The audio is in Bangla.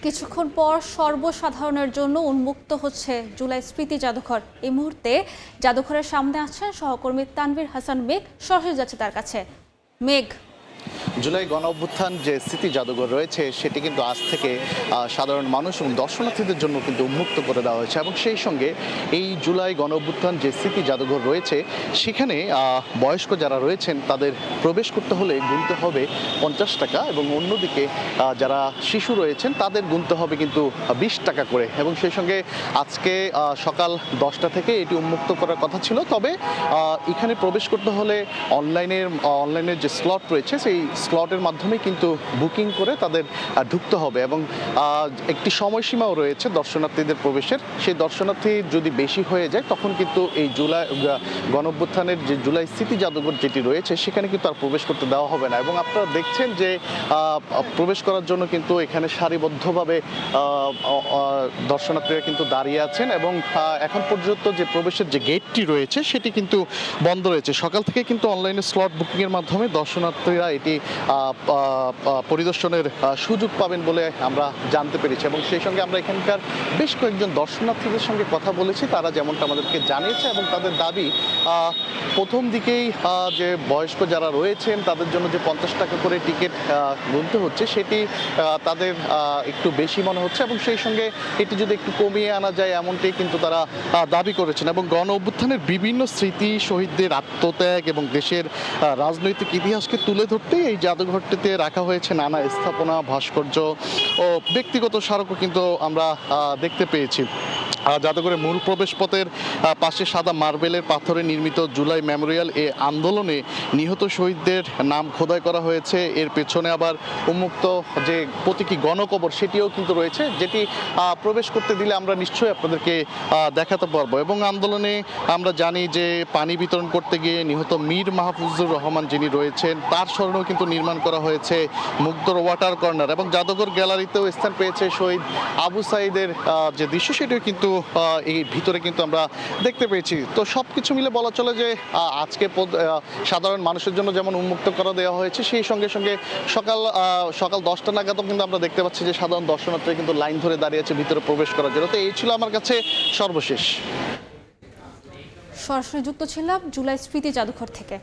কিছুক্ষণ পর সর্বসাধারণের জন্য উন্মুক্ত হচ্ছে জুলাই স্মৃতি জাদুঘর। এই মুহূর্তে জাদুঘরের সামনে আছেন সহকর্মী তানভীর হাসান মেঘ। সরাসরি যাচ্ছে তার কাছে। মেঘ, জুলাই গণ অভ্যুত্থান যে স্মৃতি জাদুঘর রয়েছে সেটি কিন্তু আজ থেকে সাধারণ মানুষ এবং দর্শনার্থীদের জন্য কিন্তু উন্মুক্ত করে দেওয়া হয়েছে এবং সেই সঙ্গে এই জুলাই গণ অভ্যুত্থান যে স্মৃতি জাদুঘর রয়েছে সেখানে বয়স্ক যারা রয়েছেন তাদের প্রবেশ করতে হলে গুনতে হবে 50 টাকা এবং অন্যদিকে যারা শিশু রয়েছেন তাদের গুনতে হবে কিন্তু 20 টাকা করে। এবং সেই সঙ্গে আজকে সকাল 10টা থেকে এটি উন্মুক্ত করার কথা ছিল, তবে এখানে প্রবেশ করতে হলে অনলাইনের যে স্লট রয়েছে সেই স্লটের মাধ্যমে কিন্তু বুকিং করে তাদের ঢুকতে হবে এবং একটি সময়সীমাও রয়েছে দর্শনার্থীদের প্রবেশের। সেই দর্শনার্থী যদি বেশি হয়ে যায় তখন কিন্তু এই জুলাই গণঅভ্যুত্থানের যে জুলাই স্মৃতি জাদুঘর যেটি রয়েছে সেখানে কিন্তু আর প্রবেশ করতে দেওয়া হবে না। এবং আপনারা দেখছেন যে প্রবেশ করার জন্য কিন্তু এখানে সারিবদ্ধভাবে দর্শনার্থীরা কিন্তু দাঁড়িয়ে আছেন এবং এখন পর্যন্ত যে প্রবেশের যে গেটটি রয়েছে সেটি কিন্তু বন্ধ রয়েছে। সকাল থেকে কিন্তু অনলাইনে স্লট বুকিংয়ের মাধ্যমে দর্শনার্থীরা এটি পরিদর্শনের সুযোগ পাবেন বলে আমরা জানতে পেরেছি এবং সেই সঙ্গে আমরা এখানকার বেশ কয়েকজন দর্শনার্থীদের সঙ্গে কথা বলেছি। তারা যেমনটা আমাদেরকে জানিয়েছে এবং তাদের দাবি প্রথম দিকেই যে বয়স্ক যারা রয়েছেন তাদের জন্য যে 50 টাকা করে টিকিট গুনতে হচ্ছে সেটি তাদের একটু বেশি মনে হচ্ছে এবং সেই সঙ্গে এটি যদি একটু কমিয়ে আনা যায় এমনটাই কিন্তু তারা দাবি করেছেন। এবং গণ অভ্যুত্থানের বিভিন্ন স্মৃতি, শহীদদের আত্মত্যাগ এবং দেশের রাজনৈতিক ইতিহাসকে তুলে ধরতে এই জাদুঘরটিতে রাখা হয়েছে নানা স্থাপনা, ভাস্কর্য ও ব্যক্তিগত স্মারকও কিন্তু আমরা দেখতে পেয়েছি। জাদুঘরের মূল প্রবেশপথের পাশে সাদা মার্বেলের পাথরে নির্মিত জুলাই মেমোরিয়াল এ আন্দোলনে নিহত শহীদদের নাম খোদাই করা হয়েছে। এর পেছনে আবার উন্মুক্ত যে প্রতীকী গণকবর সেটিও কিন্তু রয়েছে, যেটি প্রবেশ করতে দিলে আমরা নিশ্চয়ই আপনাদেরকে দেখাতে পারবো। এবং আন্দোলনে আমরা জানি যে পানি বিতরণ করতে গিয়ে নিহত মীর মাহফুজুর রহমান যিনি রয়েছেন তার স্মরণেও কিন্তু নির্মাণ করা হয়েছে মুগ্ধর ওয়াটার কর্নার এবং জাদুঘর গ্যালারিতেও স্থান পেয়েছে শহীদ আবু সাঈদের যে দৃশ্য সেটিও কিন্তু এই ভিতরে কিন্তু আমরা দেখতে পেয়েছি। তো সব কিছু মিলে বলা চলে যে আজকে সাধারণ মানুষের জন্য যেমন উন্মুক্ত করা দেওয়া হয়েছে, সেই সঙ্গে সঙ্গে সকাল 10টা নাগাদও কিন্তু আমরা দেখতে পাচ্ছি যে সাধারণ দর্শনার্থীরা কিন্তু লাইন ধরে দাঁড়িয়ে আছে ভিতরে প্রবেশ করার জন্য। তো এই ছিল আমার কাছে সর্বশেষ। সরাসরি যুক্ত ছিলাম জুলাই স্মৃতি জাদুঘর থেকে।